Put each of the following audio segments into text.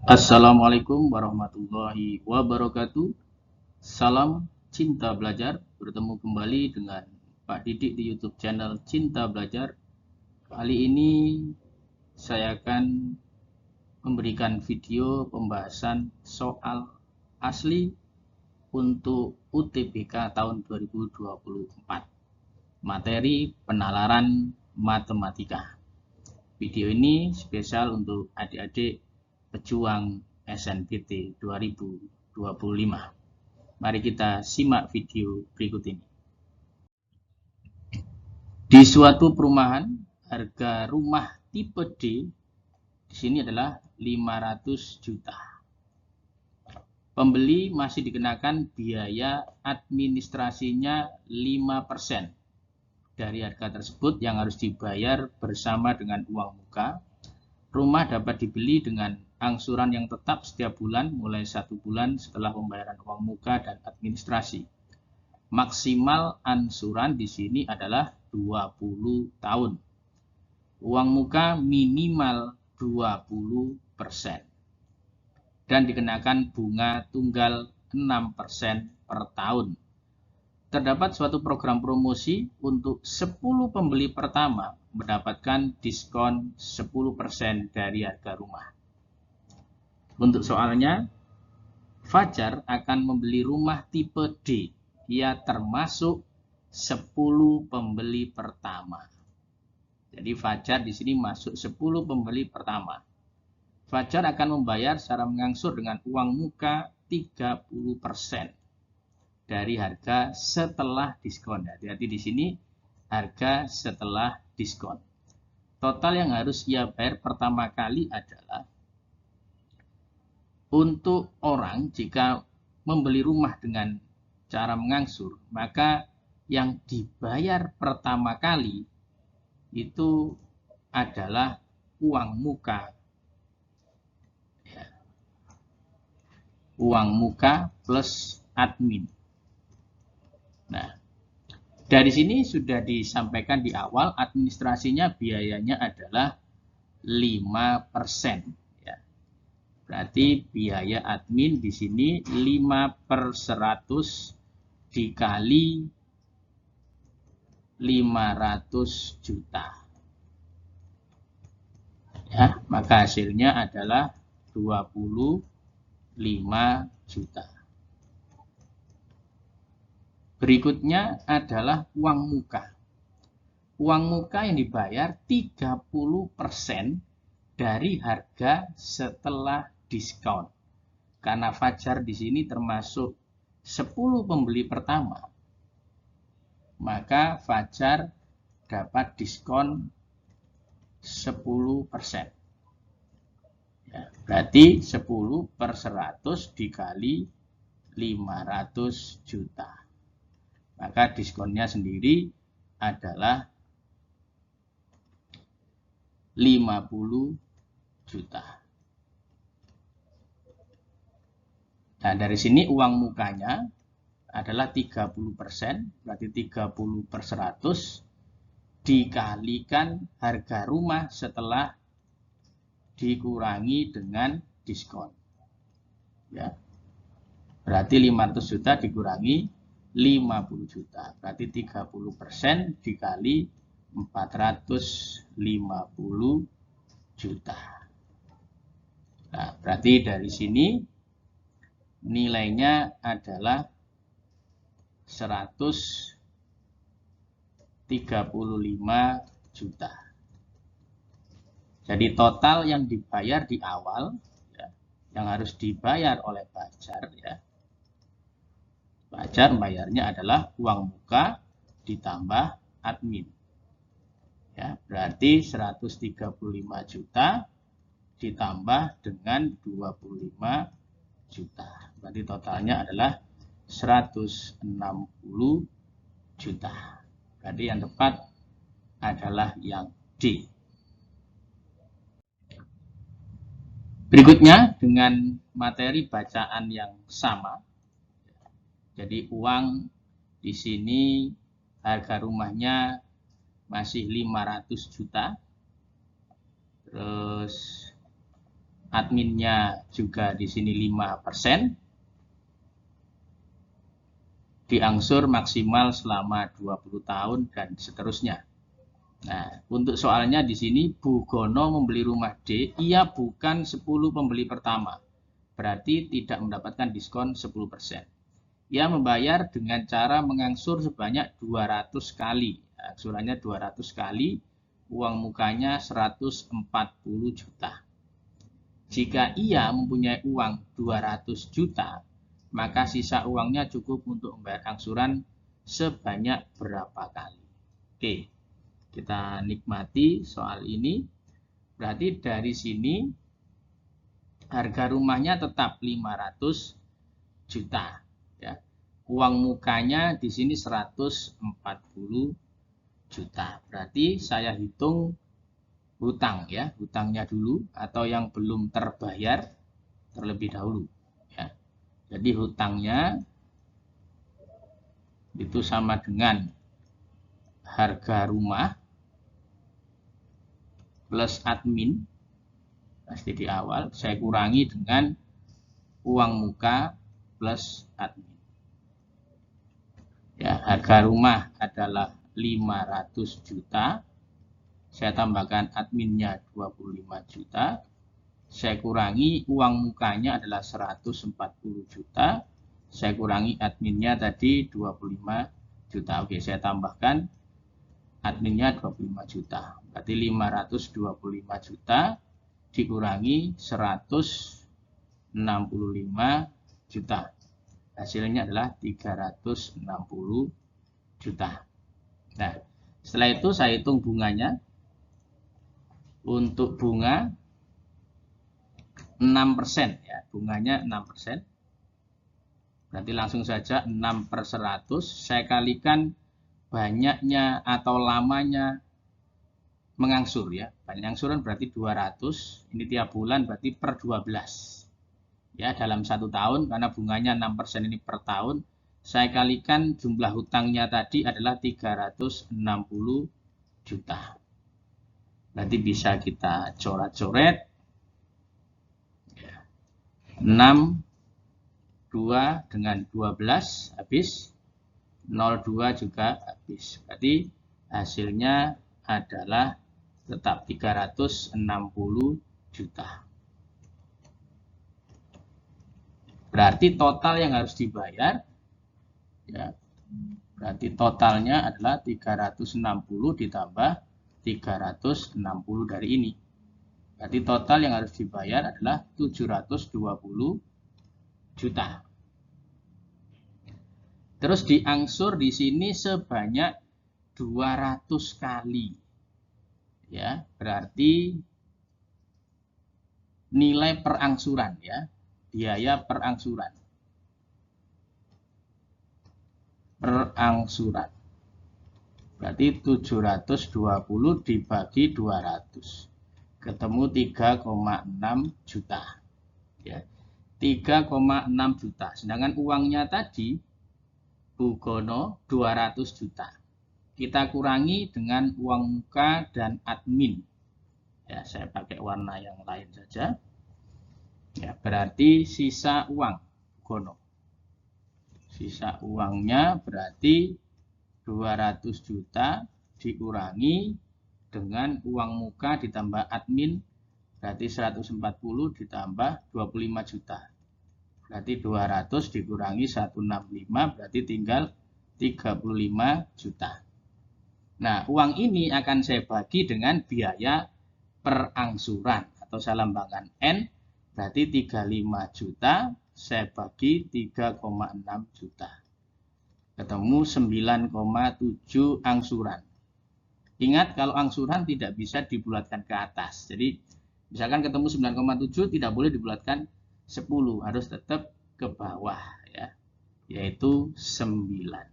Assalamualaikum warahmatullahi wabarakatuh. Salam Cinta Belajar. Bertemu kembali dengan Pak Didik di YouTube channel Cinta Belajar. Kali ini saya akan memberikan video pembahasan soal asli untuk UTBK tahun 2024. Materi penalaran matematika. Video ini spesial untuk adik-adik pejuang SNBT 2025. Mari kita simak video berikut ini. Di suatu perumahan, harga rumah tipe D di sini adalah 500 juta. Pembeli masih dikenakan biaya administrasinya 5% dari harga tersebut yang harus dibayar bersama dengan uang muka. Rumah dapat dibeli dengan angsuran yang tetap setiap bulan mulai 1 bulan setelah pembayaran uang muka dan administrasi. Maksimal angsuran di sini adalah 20 tahun. Uang muka minimal 20% dan dikenakan bunga tunggal 6% per tahun. Terdapat suatu program promosi untuk 10 pembeli pertama mendapatkan diskon 10% dari harga rumah. Untuk soalnya, Fajar akan membeli rumah tipe D. Ia termasuk 10 pembeli pertama. Jadi Fajar di sini masuk 10 pembeli pertama. Fajar akan membayar secara mengangsur dengan uang muka 30% dari harga setelah diskon. Hati-hati di sini harga setelah diskon. Total yang harus ia bayar pertama kali adalah untuk orang jika membeli rumah dengan cara mengangsur, maka yang dibayar pertama kali itu adalah uang muka. Uang muka plus admin. Nah, dari sini sudah disampaikan di awal administrasinya biayanya adalah 5%. Ya. Berarti biaya admin di sini 5/100 dikali 500 juta. Ya, maka hasilnya adalah 25 juta. Berikutnya adalah uang muka. Uang muka yang dibayar 30% dari harga setelah diskon. Karena Fajar di sini termasuk 10 pembeli pertama, maka Fajar dapat diskon 10%. Ya, berarti 10/100 dikali 500 juta. Maka diskonnya sendiri adalah 50 juta. Nah, dari sini uang mukanya adalah 30%, berarti 30/100 dikalikan harga rumah setelah dikurangi dengan diskon. Ya. Berarti 500 juta dikurangi 50 juta. Berarti 30% dikali 450 juta. Nah, berarti dari sini nilainya adalah 135 juta. Jadi total yang dibayar di awal, ya, yang harus dibayar oleh Fajar, ya, Fajar bayarnya adalah uang muka ditambah admin. Ya, berarti 135 juta ditambah dengan 25 juta. Berarti totalnya adalah 160 juta. Berarti yang tepat adalah yang D. Berikutnya dengan materi bacaan yang sama. Jadi uang di sini harga rumahnya masih 500 juta. Terus adminnya juga di sini 5%, diangsur maksimal selama 20 tahun dan seterusnya. Nah, untuk soalnya di sini Bu Gono membeli rumah D, ia bukan 10 pembeli pertama. Berarti tidak mendapatkan diskon 10%. Ia membayar dengan cara mengangsur sebanyak 200 kali. Angsurannya 200 kali, uang mukanya 140 juta. Jika ia mempunyai uang 200 juta, maka sisa uangnya cukup untuk membayar angsuran sebanyak berapa kali. Oke, kita nikmati soal ini. Berarti dari sini harga rumahnya tetap 500 juta. Ya. Uang mukanya di sini 140 juta. Berarti saya hitung hutang ya, hutangnya dulu atau yang belum terbayar terlebih dahulu. Jadi hutangnya itu sama dengan harga rumah plus admin, pasti di awal, saya kurangi dengan uang muka plus admin. Ya, harga rumah adalah 500 juta, saya tambahkan adminnya 25 juta, saya kurangi uang mukanya adalah 140 juta, saya kurangi adminnya tadi 25 juta. Oke, saya tambahkan adminnya 25 juta. Berarti 525 juta dikurangi 165 juta. Hasilnya adalah 360 juta. Nah, setelah itu saya hitung bunganya. Untuk bunga 6% ya, bunganya 6%. Berarti langsung saja 6/100 saya kalikan banyaknya atau lamanya mengangsur ya. Banyak angsuran berarti 200, ini tiap bulan berarti per 12. Ya, dalam 1 tahun karena bunganya 6% ini per tahun, saya kalikan jumlah hutangnya tadi adalah 360 juta. Berarti bisa kita coret-coret. 6, 2 dengan 12 habis, 02 juga habis. Berarti hasilnya adalah tetap 360 juta. Berarti total yang harus dibayar, ya, berarti totalnya adalah 360 ditambah 360 dari ini. Berarti total yang harus dibayar adalah 720 juta. Terus diangsur di sini sebanyak 200 kali. Ya, berarti nilai perangsuran ya, biaya perangsuran. Perangsuran. Berarti 720 dibagi 200. Ketemu 3,6 juta. Ya. 3,6 juta. Sedangkan uangnya tadi Bu Gono 200 juta. Kita kurangi dengan uang muka dan admin. Ya, saya pakai warna yang lain saja. Ya, berarti sisa uang Gono. Sisa uangnya berarti 200 juta dikurangi dengan uang muka ditambah admin, berarti 140 ditambah 25 juta. Berarti 200 dikurangi 165, berarti tinggal 35 juta. Nah, uang ini akan saya bagi dengan biaya perangsuran, atau saya lambangkan N, berarti 35 juta, saya bagi 3,6 juta. Ketemu 9,7 angsuran. Ingat, kalau angsuran tidak bisa dibulatkan ke atas. Jadi, misalkan ketemu 9,7 tidak boleh dibulatkan 10, harus tetap ke bawah ya, yaitu 9.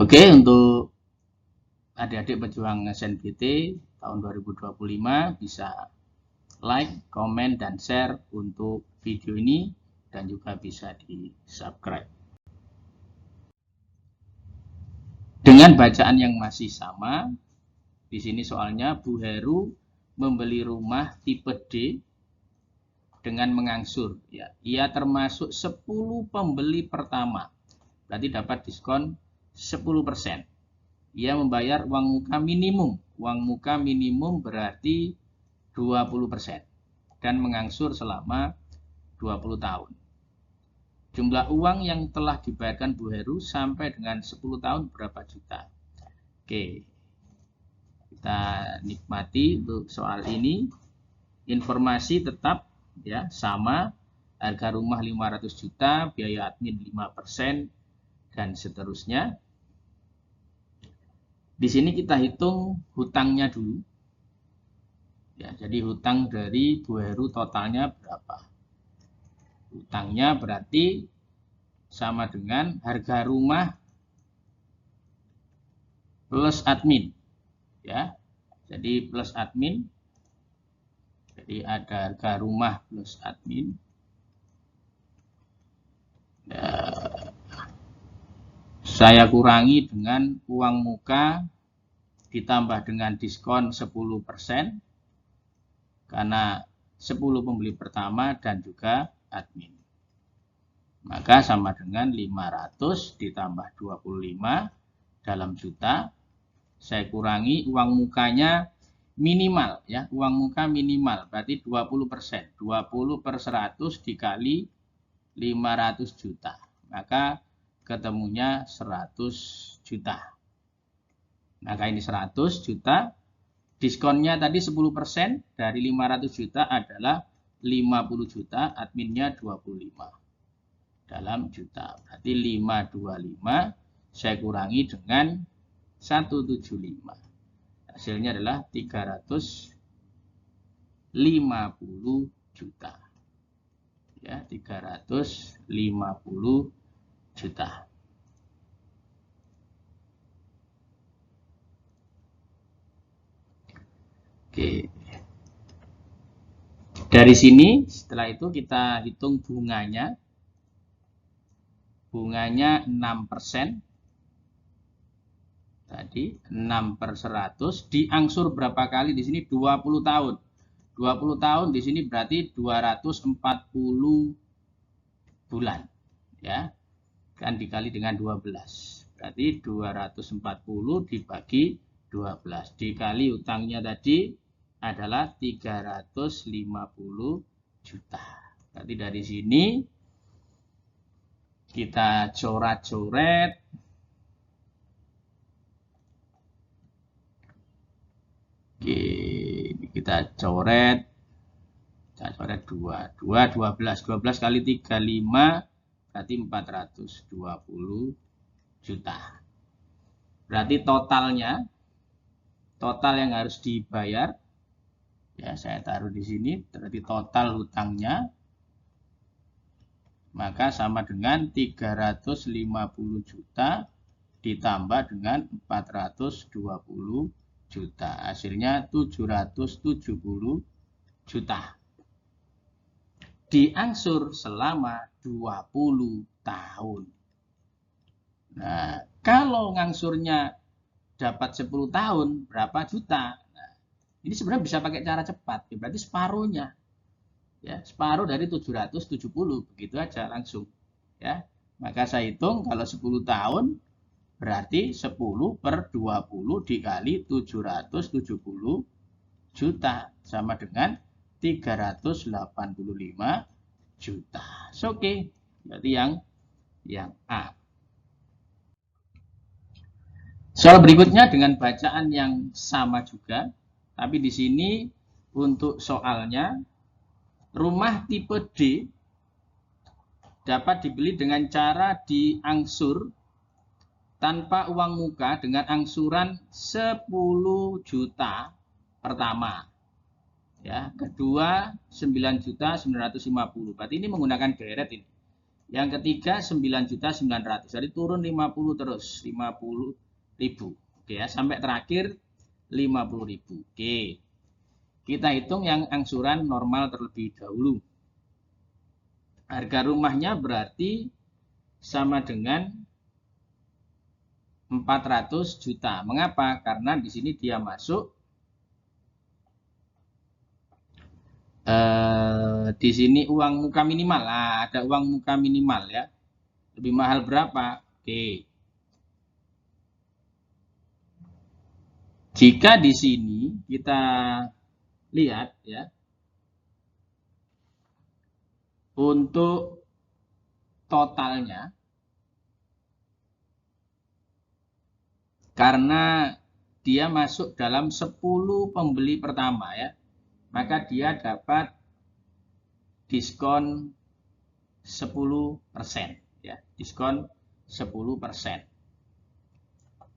Oke, untuk adik-adik pejuang SNBT tahun 2025 bisa like, komen, dan share untuk video ini, dan juga bisa di-subscribe. Dengan bacaan yang masih sama, Di sini soalnya Bu Heru membeli rumah tipe D dengan mengangsur. Ya, ia termasuk 10 pembeli pertama. Berarti dapat diskon 10%. Ia membayar uang muka minimum. Uang muka minimum berarti 20%. Dan mengangsur selama 20 tahun. Jumlah uang yang telah dibayarkan Bu Heru sampai dengan 10 tahun berapa juta? Oke. Kita nikmati untuk soal ini. Informasi tetap ya sama, harga rumah 500 juta, biaya admin 5%, dan seterusnya. Di sini kita hitung hutangnya dulu. Ya, jadi hutang dari Bu Heru totalnya berapa? Hutangnya berarti sama dengan harga rumah plus admin. Ya, jadi plus admin. Jadi ada harga rumah plus admin. Ya, saya kurangi dengan uang muka ditambah dengan diskon 10% karena 10 pembeli pertama dan juga admin. Maka sama dengan 500 ditambah 25 dalam juta. Saya kurangi uang mukanya minimal ya, uang muka minimal berarti 20%. 20/100 dikali 500 juta. Maka ketemunya 100 juta. Maka ini 100 juta. Diskonnya tadi 10% dari 500 juta adalah 50 juta, adminnya 25 dalam juta. Berarti 525 saya kurangi dengan 175. Hasilnya adalah 350 juta. Ya, 350 juta. Oke. Dari sini setelah itu kita hitung bunganya. Bunganya 6%. Tadi 6/100 diangsur berapa kali di sini? 20 tahun. 20 tahun di sini berarti 240 bulan. Ya. Kan dikali dengan 12. Berarti 240 dibagi 12. Dikali utangnya tadi adalah 350 juta. Berarti dari sini kita coret-coret. Oke, kita coret 2. 12 kali 35 berarti 420 juta. Berarti totalnya, total yang harus dibayar, ya saya taruh di sini, berarti total hutangnya, maka sama dengan 350 juta ditambah dengan 420 juta. Hasilnya 770 juta. Diangsur selama 20 tahun. Nah, kalau ngangsurnya dapat 10 tahun, berapa juta? Nah, ini sebenarnya bisa pakai cara cepat. Berarti separuhnya. Ya, separuh dari 770. Begitu aja langsung. Ya, maka saya hitung kalau 10 tahun, berarti 10/20 dikali 770 juta. Sama dengan 385 juta. Oke. Berarti yang A. Soal berikutnya dengan bacaan yang sama juga. Tapi di sini untuk soalnya, rumah tipe D dapat dibeli dengan cara diangsur tanpa uang muka dengan angsuran 10 juta pertama. Ya, kedua 9.950. Berarti ini menggunakan deret ini. Yang ketiga 9.900. Jadi turun 50 terus, 50.000. Oke ya, sampai terakhir 50.000. Oke. Kita hitung yang angsuran normal terlebih dahulu. Harga rumahnya berarti sama dengan 400 juta. Mengapa? Karena di sini dia masuk di sini uang muka minimal. Nah, ada uang muka minimal ya. Lebih mahal berapa? Oke. Jika di sini kita lihat ya, untuk totalnya, karena dia masuk dalam 10 pembeli pertama ya, maka dia dapat diskon 10% ya, diskon 10%.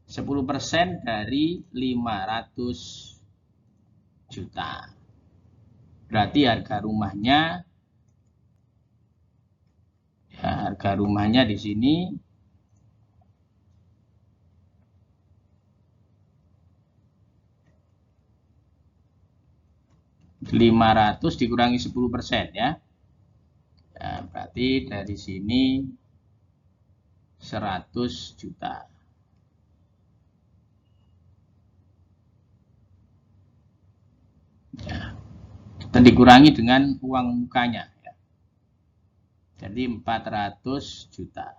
10% dari 500 juta. Berarti harga rumahnya ya, harga rumahnya di sini Rp500 dikurangi 10% ya. Ya, berarti dari sini 100 juta. Ya. Dan dikurangi dengan uang mukanya ya. Jadi 400 juta.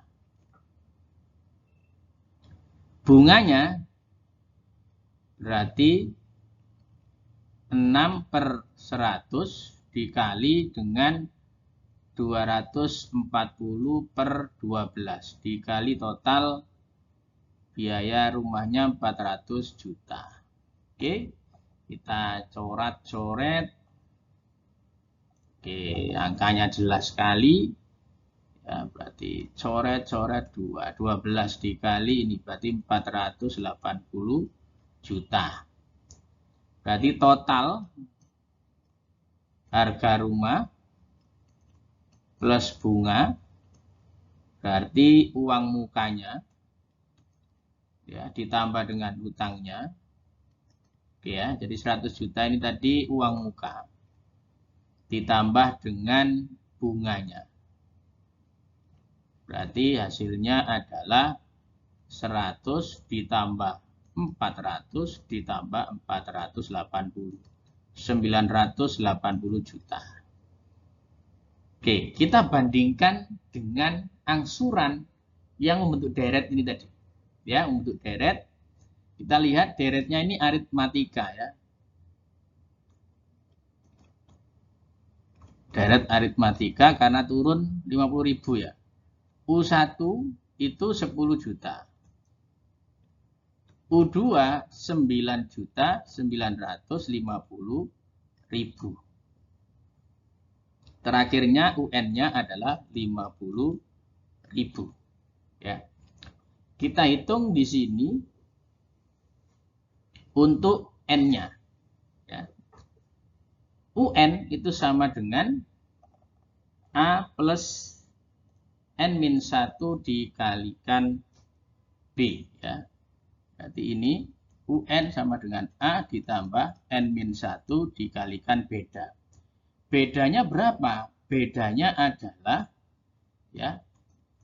Bunganya berarti 6/100 dikali dengan 240/12 dikali total biaya rumahnya 400 juta. Oke, kita coret-coret. Oke, angkanya jelas sekali. Ya, berarti coret-coret 12 dikali ini berarti 480 juta. Berarti total harga rumah plus bunga berarti uang mukanya ya ditambah dengan hutangnya. Oke ya, jadi 100 juta ini tadi uang muka ditambah dengan bunganya. Berarti hasilnya adalah 100 ditambah 400 ditambah 480. 980 juta. Oke, kita bandingkan dengan angsuran yang membentuk deret ini tadi. Ya, membentuk deret. Kita lihat deretnya ini aritmatika ya. Deret aritmatika karena turun 50.000 ya. U1 itu 10 juta. U2 9.950.000. Terakhirnya UN-nya adalah 50.000. Ya. Kita hitung di sini untuk N-nya. Ya. UN itu sama dengan A plus N-1 dikalikan B. Ya. Berarti ini UN sama dengan A ditambah N-1 dikalikan beda. Bedanya berapa? Bedanya adalah ya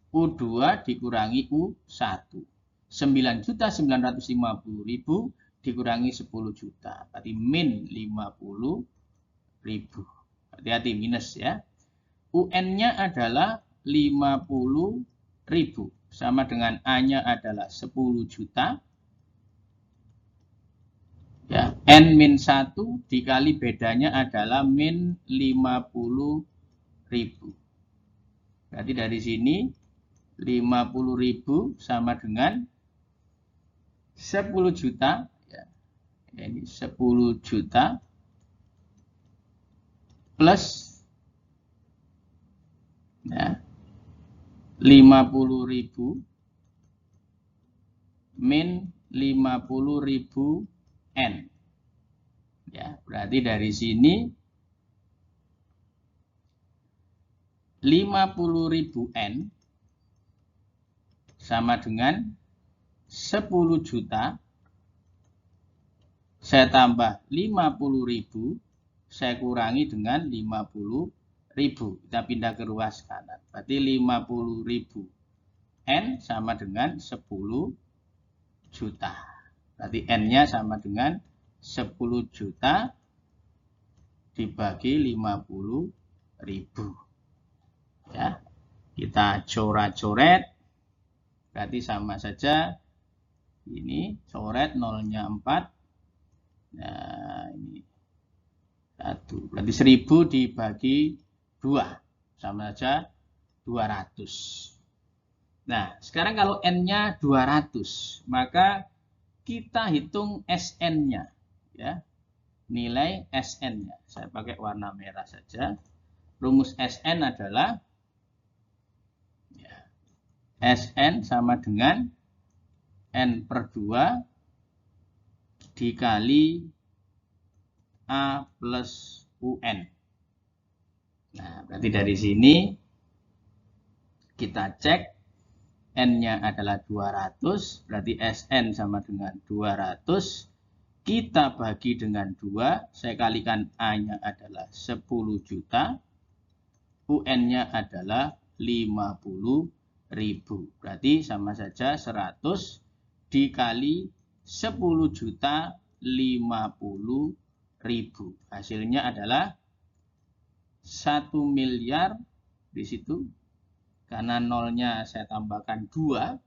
U2 dikurangi U1. 9.950.000 dikurangi 10 juta. Berarti min 50.000. Hati-hati minus ya. UN-nya adalah 50.000 sama dengan A-nya adalah 10 juta. Ya, N-1 dikali bedanya adalah min 50.000. Berarti dari sini 50.000 sama dengan 10 juta. Ya, ini 10 juta plus ya, 50.000 min 50.000 N. Ya, berarti dari sini 50.000 N sama dengan 10 juta. Saya tambah 50.000, saya kurangi dengan 50.000. Kita pindah ke ruas kanan. Berarti 50.000 N sama dengan 10 juta. Berarti N-nya sama dengan 10 juta dibagi 50.000. Ya. Kita coret-coret. Berarti sama saja. Ini coret nolnya 4. Nah, ini 1. Berarti 1000 dibagi 2. Sama saja 200. Nah, sekarang kalau N-nya 200, maka kita hitung SN-nya. Ya. Nilai SN-nya. Saya pakai warna merah saja. Rumus SN adalah ya, SN sama dengan N per 2 dikali A plus UN. Nah, berarti dari sini kita cek N-nya adalah 200, berarti SN sama dengan 200. Kita bagi dengan 2, saya kalikan A-nya adalah 10 juta, UN-nya adalah 50.000. Berarti sama saja 100 dikali 10 juta 50.000. Hasilnya adalah 1 miliar di situ. Karena nolnya saya tambahkan 2.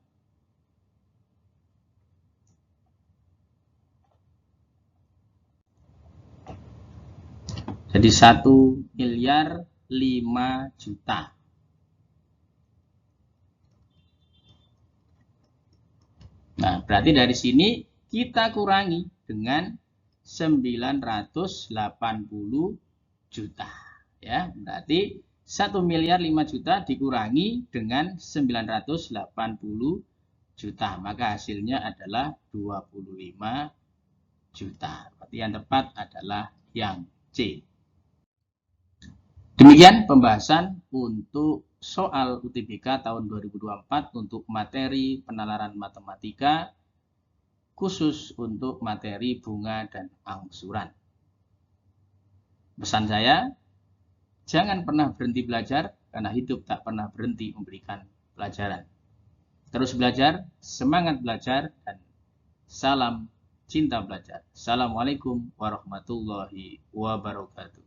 Jadi 1 miliar 5 juta. Nah, berarti dari sini kita kurangi dengan 980 juta. Ya, berarti 1 miliar 5 juta dikurangi dengan 980 juta. Maka hasilnya adalah 25 juta. Berarti yang tepat adalah yang C. Demikian pembahasan untuk soal UTBK tahun 2024 untuk materi penalaran matematika khusus untuk materi bunga dan angsuran. Pesan saya, jangan pernah berhenti belajar karena hidup tak pernah berhenti memberikan pelajaran. Terus belajar, semangat belajar, dan salam cinta belajar. Assalamualaikum warahmatullahi wabarakatuh.